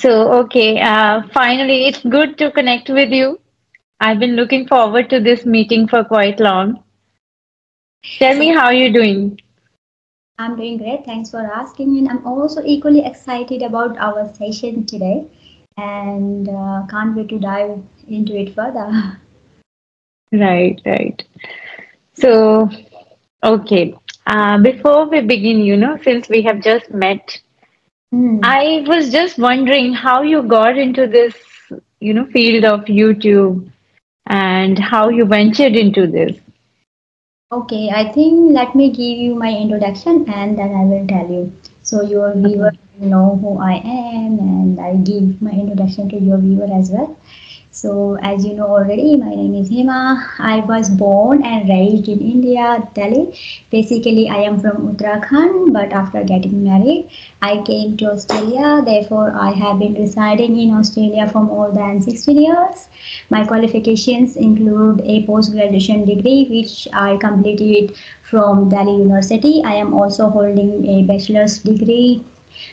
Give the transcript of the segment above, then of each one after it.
Finally, it's good to connect with you. I've been looking forward to this meeting for quite long. Tell So me how you're doing. I'm doing great. Thanks for asking. And I'm also equally excited about our session today and can't wait to dive into it further. Right, right. So, okay. Before we begin, since we have just met, Hmm. I was just wondering how you got into this, field of YouTube and how you ventured into this. Okay, I think let me give you my introduction and then I will tell you. So your viewer Okay. will know who I am and I give my introduction to your viewer as well. So, as you know already, my name is Hema. I was born and raised in India, Delhi. Basically, I am from Uttarakhand, but after getting married, I came to Australia. Therefore, I have been residing in Australia for more than 16 years. My qualifications include a post graduation degree, which I completed from Delhi University. I am also holding a bachelor's degree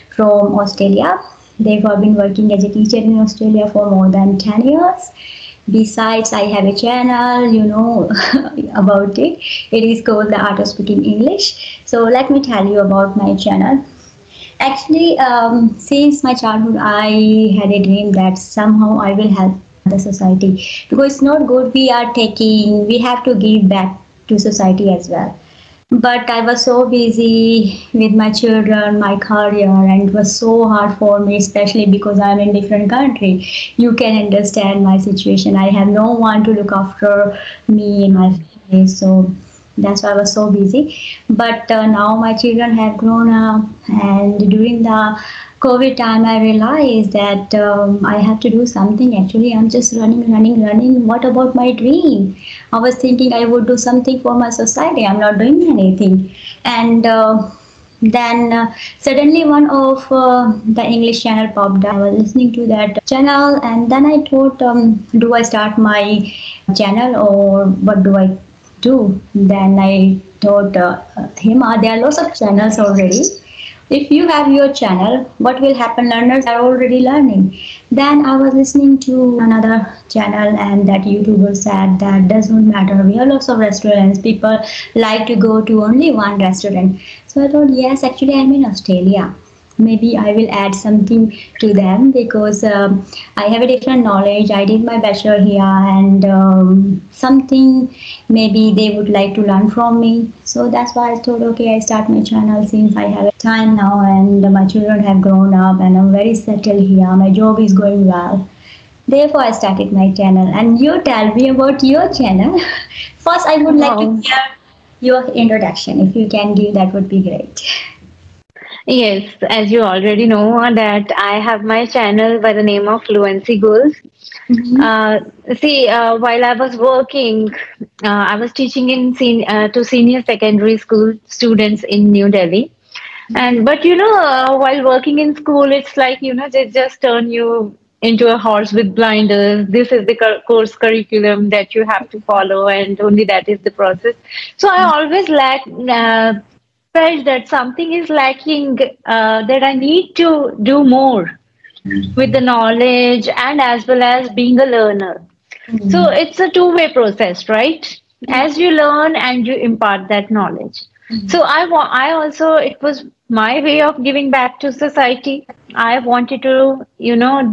from Australia. Therefore, I've been working as a teacher in Australia for more than 10 years. Besides, I have a channel, about it. It is called The Art of Speaking English. So, let me tell you about my channel. Actually, since my childhood, I had a dream that somehow I will help the society because it's not good we are taking, we have to give back to society as well. But I was so busy with my children, my career, and it was so hard for me, especially because I'm in different country. You can understand my situation. I have no one to look after me and my family, so that's why I was so busy. But now my children have grown up, and during the COVID time, I realized that I have to do something. Actually, I'm just running, running, running. What about my dream? I was thinking I would do something for my society. I'm not doing anything. And then suddenly one of the English channel popped up. I was listening to that channel, and then I thought, do I start my channel or what do I do? Then I thought, Hema, there are lots of channels already. If you have your channel, what will happen? Learners are already learning. Then I was listening to another channel, and that YouTuber said that doesn't matter. We have lots of restaurants. People like to go to only one restaurant. So I thought, yes, actually, I'm in Australia. Maybe I will add something to them because I have a different knowledge. I did my bachelor here, and something maybe they would like to learn from me. So that's why I thought, okay, I start my channel since I have a time now, and my children have grown up, and I'm very settled here. My job is going well. Therefore, I started my channel. And you tell me about your channel. First, I would like to Wow. hear your introduction. If you can give, that would be great. Yes, as you already know, that I have my channel by the name of Fluency Goals. Mhm. Uh, while I was working, I was teaching to senior secondary school students in New Delhi. And but while working in school, it's like they just turn you into a horse with blinders. This is the course curriculum that you have to follow, and only that is the process. So I always felt that something is lacking. That I need to do more with the knowledge and as well as being a learner. So Mhm. it's a two-way process, right? As you learn and you impart that knowledge. So I also, it was my way of giving back to society. I wanted to,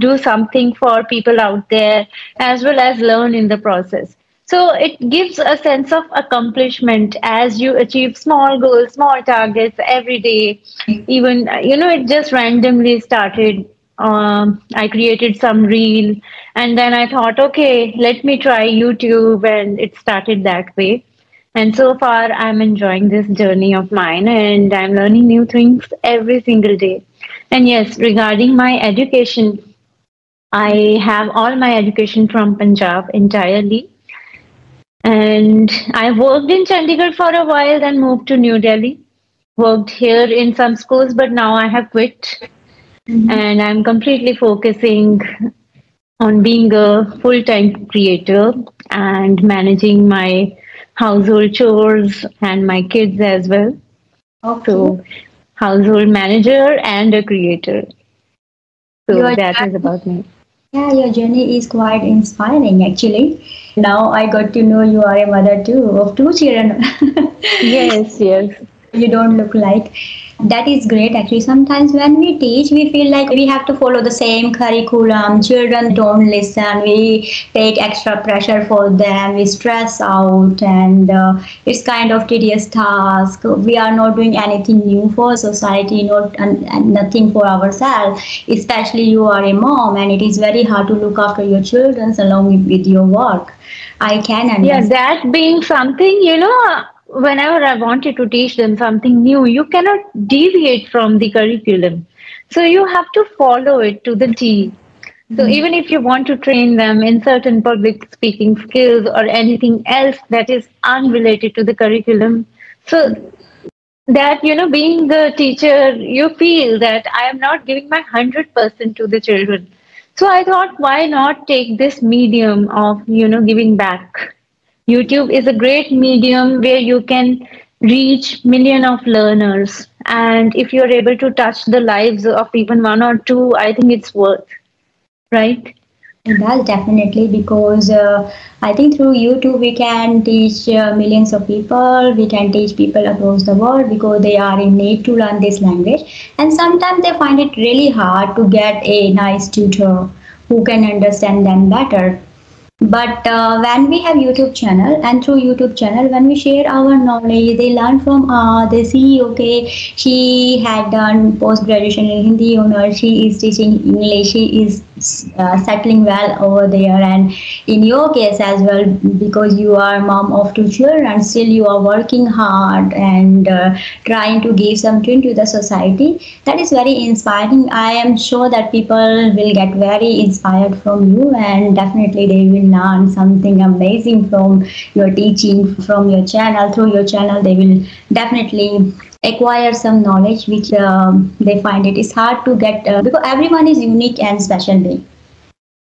do something for people out there as well as learn in the process. So it gives a sense of accomplishment as you achieve small goals, small targets every day. Even, it just randomly started. I created some reel and then I thought, okay, let me try YouTube, and it started that way. And so far, I'm enjoying this journey of mine and I'm learning new things every single day. And yes, regarding my education, I have all my education from Punjab entirely. And I worked in Chandigarh for a while, then moved to New Delhi. Worked here in some schools, but now I have quit Mhm. and I'm completely focusing on being a full time creator and managing my household chores and my kids as well. Okay. So, household manager and a creator. So Your that is about me. yeah, your journey is quite inspiring actually. Now I got to know you are a mother too of two children. Yes, yes. You don't look like. That is great actually. Sometimes when we teach we feel like we have to follow the same curriculum. Children don't listen, we take extra pressure for them, we stress out, and it's kind of tedious task. We are not doing anything new for society, not and nothing for ourselves. Especially you are a mom and it is very hard to look after your children along with your work. I can Yeah, understand. that being something, whenever I wanted to teach them something new, you cannot deviate from the curriculum. So you have to follow it to the T. So even if you want to train them in certain public speaking skills or anything else that is unrelated to the curriculum, so that, being the teacher, you feel that I am not giving my 100% to the children. So I thought, why not take this medium of, giving back? YouTube is a great medium where you can reach million of learners. And if you're able to touch the lives of even one or two, I think it's worth, right? It does definitely because I think through YouTube we can teach millions of people. We can teach people across the world because they are in need to learn this language. And sometimes they find it really hard to get a nice tutor who can understand them better. But when we have YouTube channel and through YouTube channel, when we share our knowledge, they learn from they see, okay, she had done post graduation in Hindi or she is teaching English, she is settling well over there. And in your case as well, because you are mom of two children, still you are working hard and trying to give something to the society. That is very inspiring. I am sure that people will get very inspired from you and definitely they will learn something amazing from your teaching, from your channel. Through your channel, they will definitely acquire some knowledge which they find it is hard to get because everyone is unique and special being.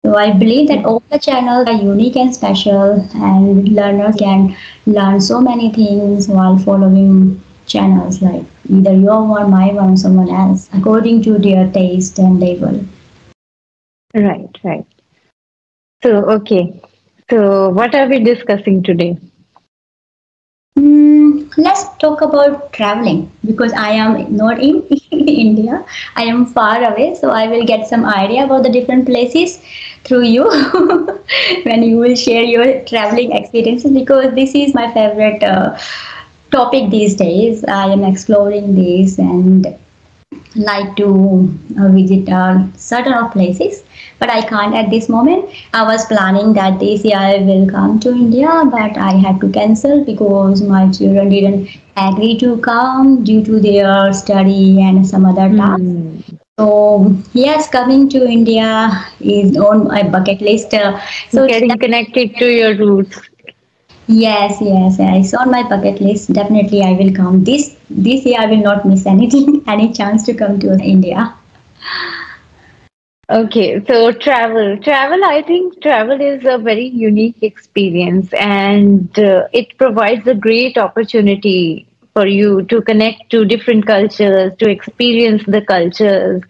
So I believe that all the channels are unique and special, and learners can learn so many things while following channels like either your one, my one, someone else, according to their taste and level. Right, right. So, okay. So, what are we discussing today? Let's talk about traveling because I am not in India. I am far away, so I will get some idea about the different places through you when you will share your traveling experiences because this is my favorite topic these days. I am exploring this and like to visit certain of places, but I can't at this moment. I was planning that this year I will come to India, but I had to cancel because my children didn't agree to come due to their study and some other tasks. Hmm. So yes, coming to India is on my bucket list. So Getting connected to your roots. yes, yes, it's on my bucket list. Definitely, I will come. This year, I will not miss anything, any chance to come to India. Okay, so travel, I think travel is a very unique experience and it provides a great opportunity for you to connect to different cultures, to experience the cultures.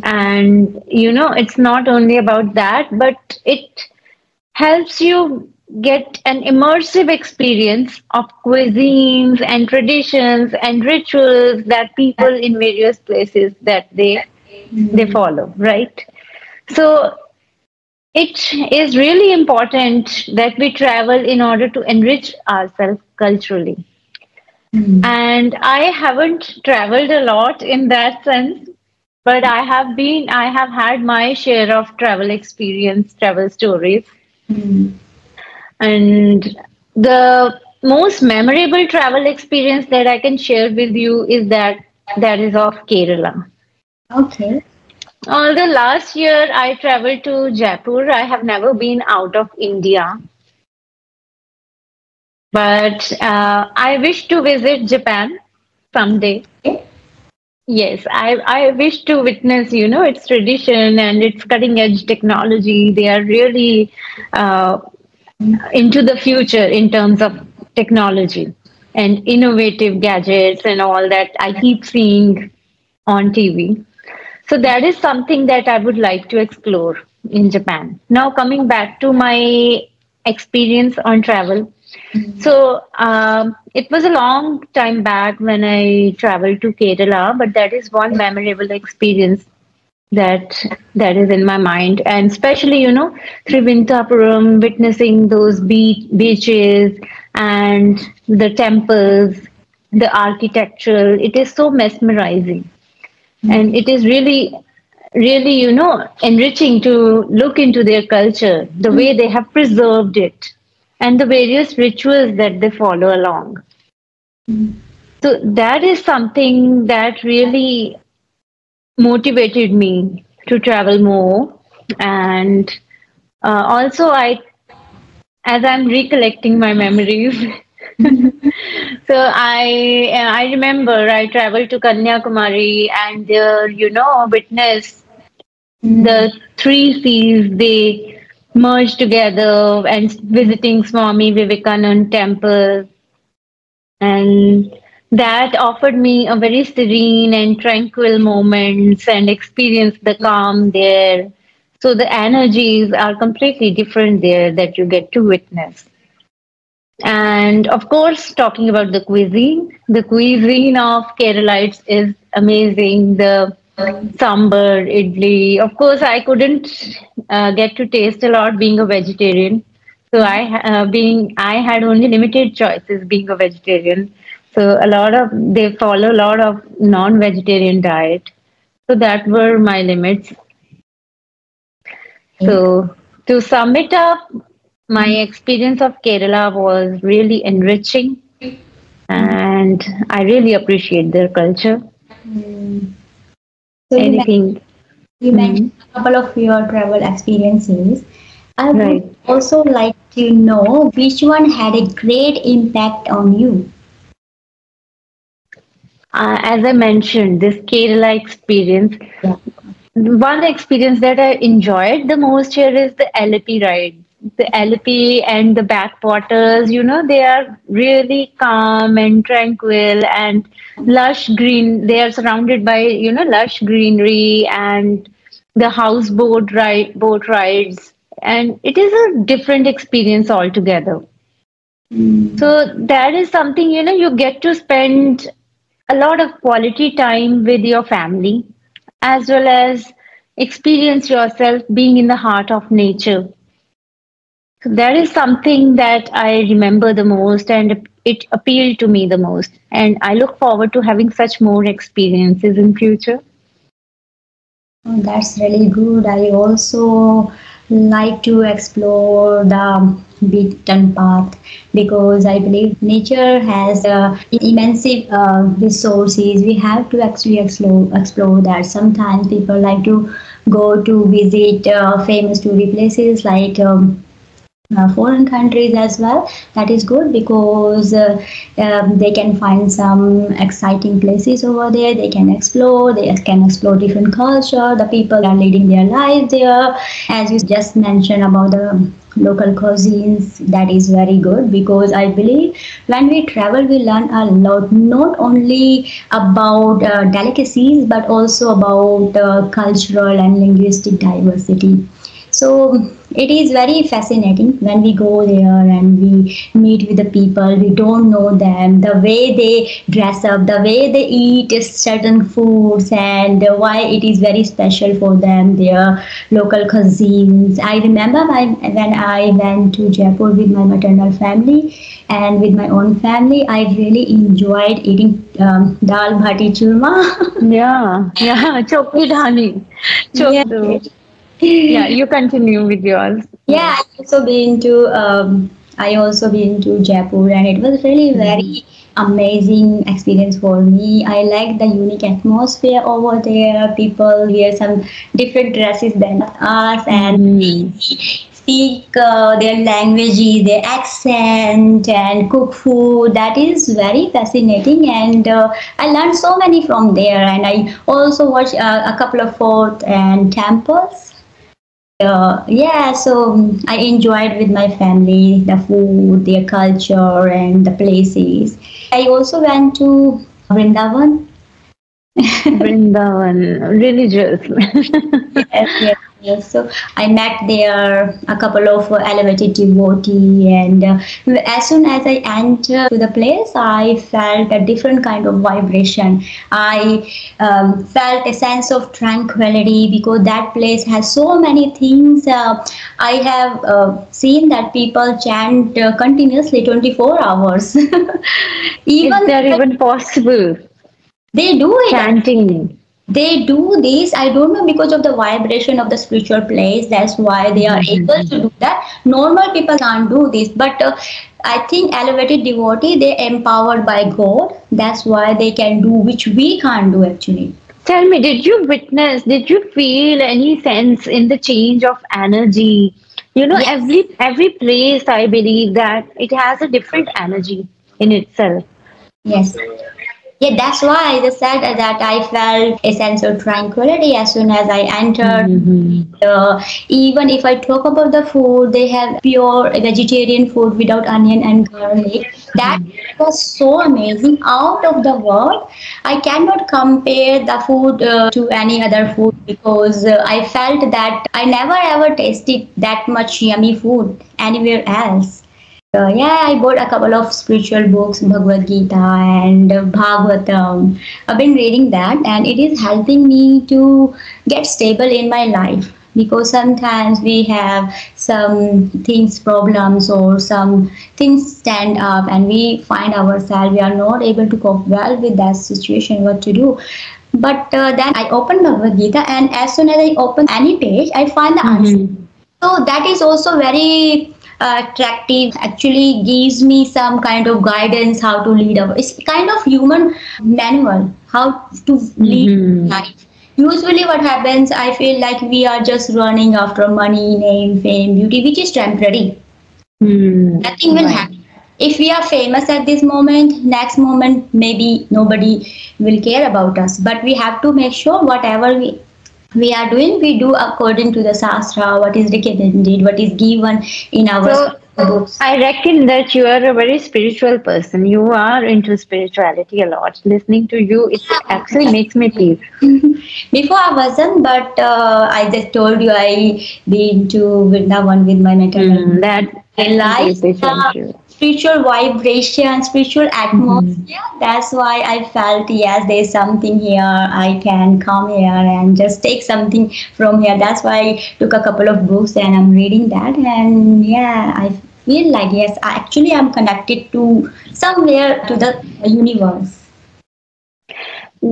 And, it's not only about that, but it helps you get an immersive experience of cuisines and traditions and rituals that people in various places that they Mm, follow, right? So it is really important that we travel in order to enrich ourselves culturally. mm, And I haven't traveled a lot in that sense, but I have had my share of travel experience, travel stories. mm. And the most memorable travel experience that I can share with you is that is of Kerala. Okay. Although last year I traveled to Jaipur, I have never been out of India, but I wish to visit Japan someday. Okay. Yes, I wish to witness, its tradition and its cutting edge technology. They are really uh, into the future in terms of technology and innovative gadgets and all that I keep seeing on TV. So that is something that I would like to explore in Japan. Now, coming back to my experience on travel. So it was a long time back when I traveled to Kerala, but that is one memorable experience that is in my mind, and especially Trivandrum, witnessing those beaches and the temples, the architectural. It is so mesmerizing, and it is really enriching to look into their culture, the way they have preserved it, and the various rituals that they follow along. So that is something that really motivated me to travel more. And also, as I'm recollecting my memories, so I remember I traveled to Kanyakumari, and there, witnessed the three seas, they merged together, and visiting Swami Vivekanand temple, and that offered me a very serene and tranquil moments, and experience the calm there. So the energies are completely different there that you get to witness. And of course, talking about the cuisine of Keralites is amazing. The sambar, idli. Of course, I couldn't get to taste a lot being a vegetarian. So I had only limited choices being a vegetarian. So they follow a lot of non-vegetarian diet. So that were my limits. So to sum it up, my experience of Kerala was really enriching, and I really appreciate their culture. Mm. So Anything. you mentioned a couple of your travel experiences. I would Right. also like to know which one had a great impact on you. As I mentioned, this Kerala experience, Yeah. one experience that I enjoyed the most here is the LP ride. The LP and the backwaters, they are really calm and tranquil and lush green. They are surrounded by, lush greenery and the boat rides. And it is a different experience altogether. Mm. So that is something, you get to spend a lot of quality time with your family, as well as experience yourself being in the heart of nature. So that is something that I remember the most, and it appealed to me the most. And I look forward to having such more experiences in future. Oh, that's really good. I also like to explore the beaten path because I believe nature has immense resources. We have to actually explore that. Sometimes people like to go to visit famous tourist places like foreign countries as well. That is good because they can find some exciting places over there. They can explore. They can explore different culture. The people are leading their life there. As you just mentioned about the local cuisines, that is very good because I believe when we travel we learn a lot, not only about delicacies but also about cultural and linguistic diversity. So it is very fascinating when we go there and we meet with the people. We don't know them, the way they dress up, the way they eat certain foods, and why it is very special for them, their local cuisines. I remember when I went to Jaipur with my maternal family and with my own family, I really enjoyed eating dal bhati churma. Yeah, Chokki Dhani. Yeah. So, yeah, you continue with yours. Yeah, I also been to Jaipur, and it was really Mhm. very amazing experience for me. I like the unique atmosphere over there. People wear some different dresses than us, and Mhm. speak their languages, their accent, and cook food. That is very fascinating, and I learned so many from there. And I also watched a couple of fort and temples. Yeah, so I enjoyed with my family the food, their culture, and the places. I also went to Vrindavan Vrindavan, religious. Yes, yes, yes. So I met there a couple of elevated devotee, and as soon as I entered to the place, I felt a different kind of vibration. I felt a sense of tranquility because that place has so many things. I have seen that people chant continuously 24 hours. Is Even that even possible? they do it. Chanting. They do this, I don't know, because of the vibration of the spiritual place, that's why they are able to do that. Normal people can't do this, but I think elevated devotee, they empowered by God, that's why they can do, which we can't do actually. Tell me, did you feel any sense in the change of energy? You know, Yes. every place, I believe that it has a different energy in itself. Yes. Yeah, that's why I just said that I felt a sense of tranquility as soon as I entered. Hmm. Even if I talk about the food, they have pure vegetarian food without onion and garlic. That was so amazing, out of the world. I cannot compare the food to any other food because I felt that I never ever tasted that much yummy food anywhere else. Yeah, I bought a couple of spiritual books, Bhagavad Gita and Bhagavatam. I've been reading that, and it is helping me to get stable in my life because sometimes we have some things, problems, or some things stand up, and we find ourselves we are not able to cope well with that situation. What to do? But then I open Bhagavad Gita, and as soon as I open any page, I find the answer. Hmm. So that is also very attractive. Actually, gives me some kind of guidance how to lead our. It's kind of human manual how to lead Hmm. life. Usually, what happens? I feel like we are just running after money, name, fame, beauty, which is temporary. Hmm. Nothing will Right. happen. If we are famous at this moment, next moment maybe nobody will care about us. But we have to make sure whatever we are doing, we do according to the Shastra, what is recommended, what is given in our So books. I reckon that you are a very spiritual person. You are into spirituality a lot. Listening to you, it actually makes me feel. Before I wasn't, but I just told you I been to Vrindavan with my maternal. That I like is the true. spiritual vibration, spiritual atmosphere. That's why I felt yes, there's something here. I can come here and just take something from here. That's why I took a couple of books and I'm reading that. And yeah, I feel like yes, actually I'm connected to somewhere to the universe.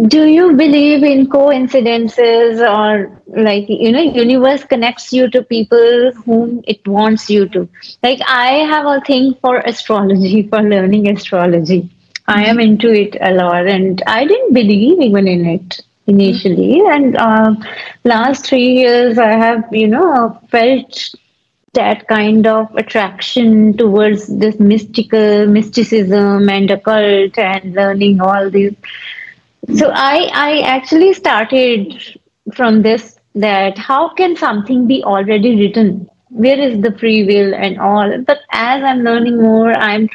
Do you believe in coincidences or like universe connects you to people whom it wants you to? Like I have a thing for astrology, for learning astrology. I am into it a lot and I didn't believe even in it initially. And last 3 years I have, felt that kind of attraction towards this mysticism and occult and learning all these. So I actually started from this, that how can something be already written? Where is the free will and all? But as I'm learning more, I'm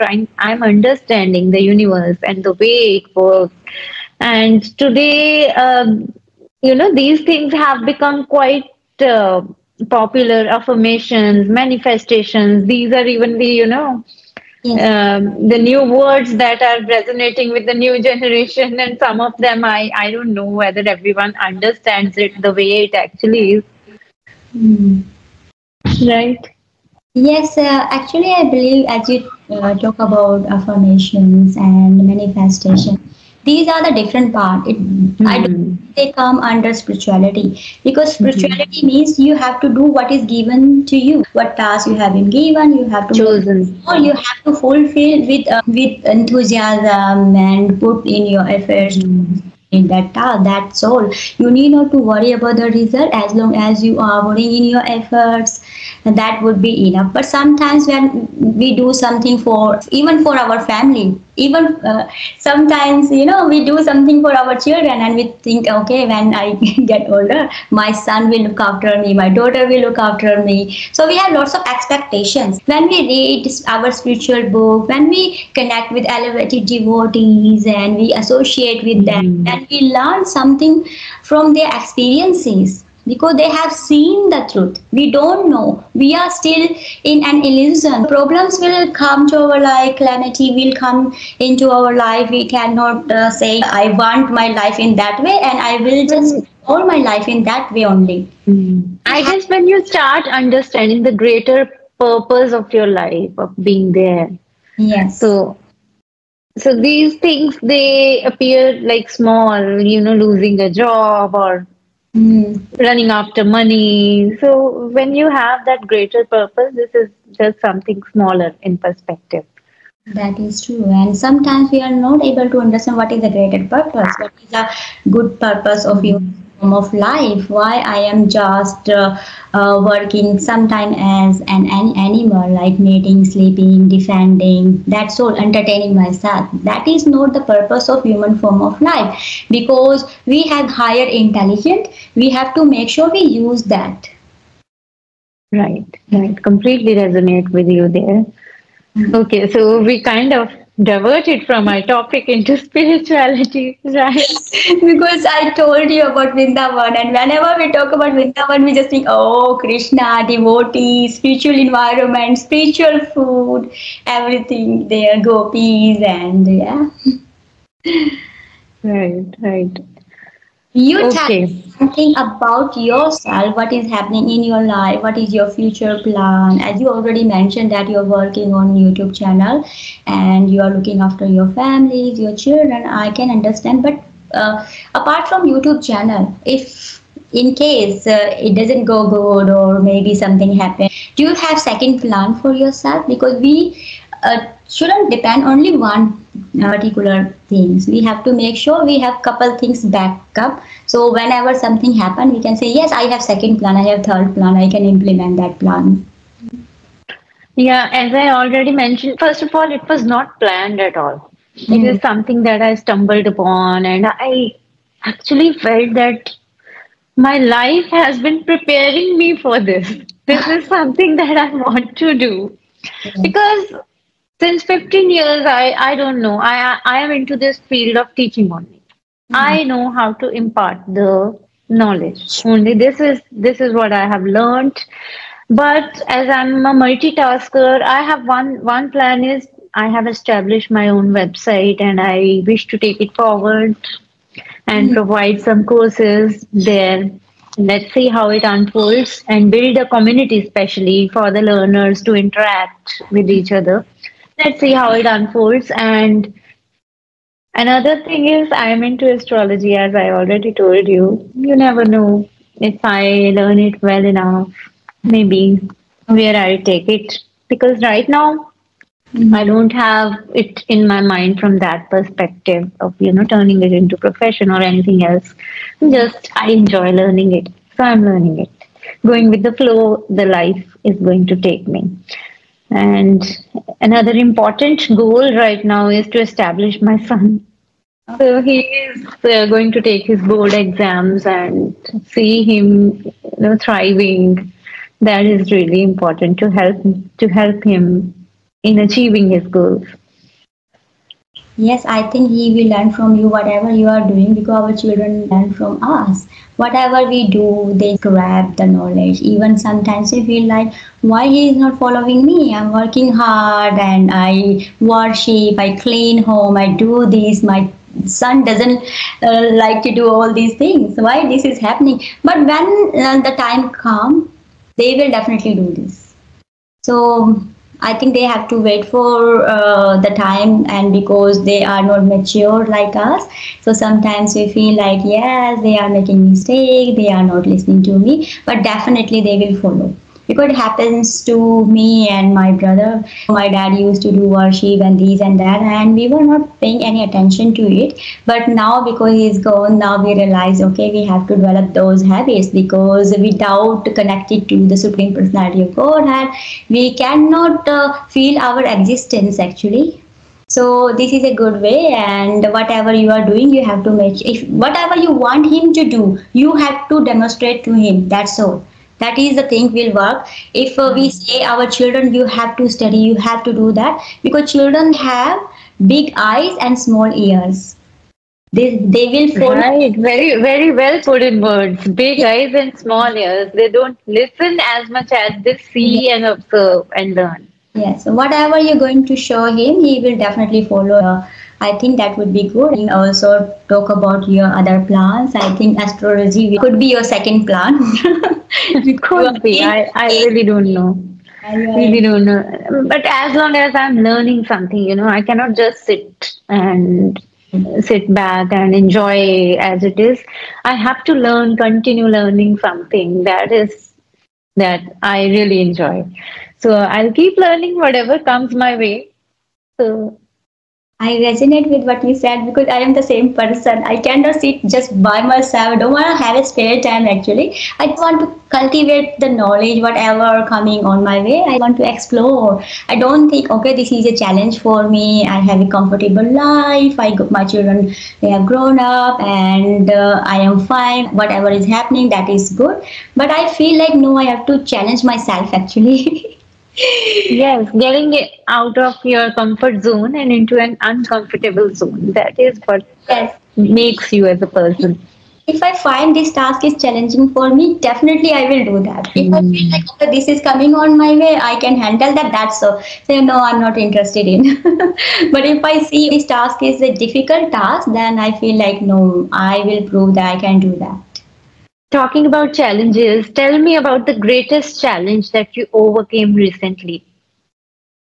understanding the universe and the way it works. And today, these things have become quite uh, popular, affirmations, manifestations. These are even Yes. the new words that are resonating with the new generation, and some of them I don't know whether everyone understands it the way it actually is, Mm. right? Yes, actually, I believe as you talk about affirmations and manifestation, these are the different part. I don't Hmm. think they come under spirituality because Hmm. spirituality means you have to do what is given to you, what task you have been given. You have to make, Chosen. or you have to fulfill with enthusiasm and put in your efforts Hmm. in that task. That's all. You need not to worry about the result as long as you are putting in your efforts. That would be enough. But sometimes when we do something for even for our family, Even sometimes, we do something for our children and we think, okay, when I get older, my son will look after me, my daughter will look after me. So we have lots of expectations when we read our spiritual book, when we connect with elevated devotees and we associate with them, and we learn something from their experiences, because they have seen the truth. We don't know. We are still in an illusion. Problems will come to our life, calamity will come into our life. We cannot say, I want my life in that way and I will just all my life in that way only. I guess when you start understanding the greater purpose of your life, of being there. Yes. So these things, they appear like small, losing a job or running after money. So when you have that greater purpose, this is just something smaller in perspective. That is true. And sometimes we are not able to understand what is the greater purpose, what is the good purpose of your form of life, why I am just working sometime as an animal, like mating, sleeping, defending, that's all, entertaining myself. That is not the purpose of human form of life, because we have higher intelligence. We have to make sure we use that. Right. Completely resonate with you there. Okay, so we kind of diverted from our topic into spirituality, right? Because I told you about Vrindavan, and whenever we talk about Vrindavan, we just think, oh, Krishna, devotee, spiritual environment, spiritual food, everything there, gopis, and yeah. Right. You tell me something about yourself. What is happening in your life? What is your future plan? As you already mentioned that you're working on YouTube channel and you are looking after your families, your children. I can understand. But apart from YouTube channel, if in case it doesn't go good or maybe something happens, do you have second plan for yourself? Because we shouldn't depend only one particular things. We have to make sure we have couple things back up. So whenever something happen, we can say, yes, I have second plan, I have third plan, I can implement that plan. Yeah, as I already mentioned, first of all, it was not planned at all. It is something that I stumbled upon, and I actually felt that my life has been preparing me for this. This is something that I want to do. Because since 15 years, I don't know. I am into this field of teaching only. I know how to impart the knowledge. Only this is what I have learned. But as I'm a multitasker, I have one plan is I have established my own website and I wish to take it forward and provide some courses there. Let's see how it unfolds and build a community, especially for the learners to interact with each other. Let's see how it unfolds. And another thing is, I am into astrology, as I already told you. You never know if I learn it well enough, maybe where I'll take it. Because right now, I don't have it in my mind from that perspective of, turning it into profession or anything else. Just I enjoy learning it. So I'm learning it. Going with the flow, the life is going to take me. And another important goal right now is to establish my son. So he is going to take his board exams and see him, thriving. That is really important to help him in achieving his goals. Yes, I think he will learn from you whatever you are doing, because our children learn from us. Whatever we do, they grab the knowledge. Even sometimes we feel like, why he is not following me? I'm working hard and I worship, I clean home, I do this. My son doesn't like to do all these things. Why this is happening? But when the time comes, they will definitely do this. So I think they have to wait for the time, and because they are not mature like us, so sometimes we feel like, yes, they are making mistake, they are not listening to me, but definitely they will follow. Because it happens to me and my brother. My dad used to do worship and these and that, and we were not paying any attention to it. But now, because he's gone, now we realize, okay, we have to develop those habits, because without connected to the Supreme Personality of Godhead, we cannot feel our existence actually. So this is a good way, and whatever you are doing, you have to make, if whatever you want him to do, you have to demonstrate to him. That's all. That is the thing will work. If we say our children, you have to study, you have to do that, because children have big eyes and small ears. They will follow. Right, very, very well put in words. Big eyes and small ears. They don't listen as much as they see and observe and learn. Yes, whatever you're going to show him, he will definitely follow. I think that would be good. And also talk about your other plans. I think astrology could be your second plan. Could be. I really don't know. Really don't know. But as long as I'm learning something, I cannot just sit back and enjoy as it is. I have to continue learning something that I really enjoy. So I'll keep learning whatever comes my way. So I resonate with what you said, because I am the same person. I cannot sit just by myself. I don't want to have a spare time actually. I want to cultivate the knowledge, whatever coming on my way. I want to explore. I don't think, okay, this is a challenge for me. I have a comfortable life. My children, they have grown up, and I am fine. Whatever is happening, that is good. But I feel like, no, I have to challenge myself actually. yes, getting it out of your comfort zone and into an uncomfortable zone. That is what Yes. makes you as a person. If I find this task is challenging for me, definitely I will do that. If I feel like, okay, this is coming on my way, I can handle that. That's so. So no, I'm not interested in. But if I see this task is a difficult task, then I feel like, no, I will prove that I can do that. Talking about challenges, tell me about the greatest challenge that you overcame recently.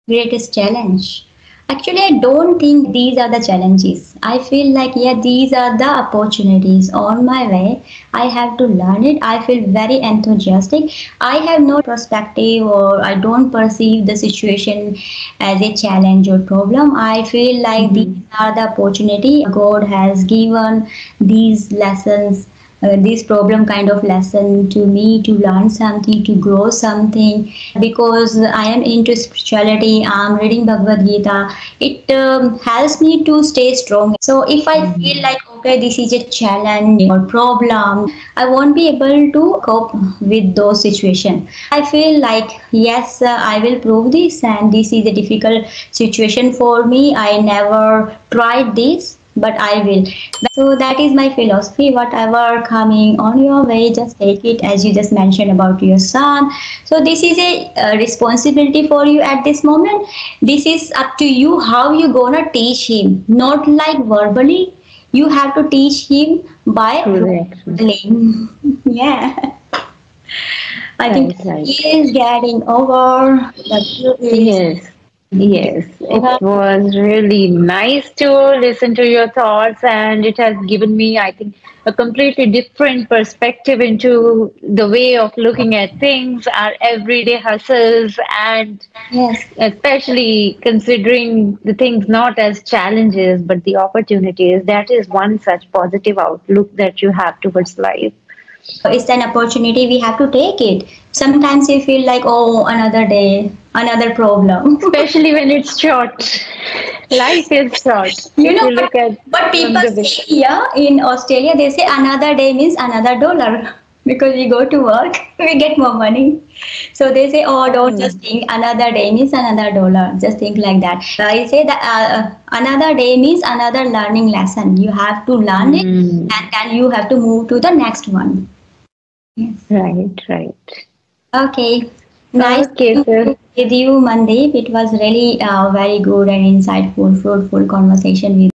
Greatest challenge. Actually, I don't think these are the challenges. I feel like, yeah, these are the opportunities on my way. I have to learn it. I feel very enthusiastic. I have no perspective, or I don't perceive the situation as a challenge or problem. I feel like these are the opportunity God has given these lessons, this problem kind of lesson to me, to learn something, to grow something, because I am into spirituality. I'm reading Bhagavad Gita. It helps me to stay strong. So if I feel like, okay, this is a challenge or problem, I won't be able to cope with those situations. I feel like, yes, I will prove this, and this is a difficult situation for me. I never tried this, but I will. So that is my philosophy. Whatever coming on your way, just take it, as you just mentioned about your son. So this is a responsibility for you at this moment. This is up to you how you gonna teach him. Not like verbally. You have to teach him by playing. Yeah. I think he is getting over the Yes. Yes, it was really nice to listen to your thoughts, and it has given me, I think, a completely different perspective into the way of looking at things, our everyday hustles, and Yes. especially considering the things not as challenges but the opportunities. That is one such positive outlook that you have towards life. It's an opportunity, we have to take it. Sometimes you feel like, oh, another day, another problem. Especially when it's short. Life is short. You If know, you look at but from people the say here in Australia, they say another day means another dollar. Because we go to work, we get more money. So they say, oh, don't just think another day means another dollar. Just think like that. I say that another day means another learning lesson. You have to learn it, and then you have to move to the next one. Yes. Right. Okay. Nice Okay, sir. with you, Mandeep. It was really very good and insightful, fruitful conversation with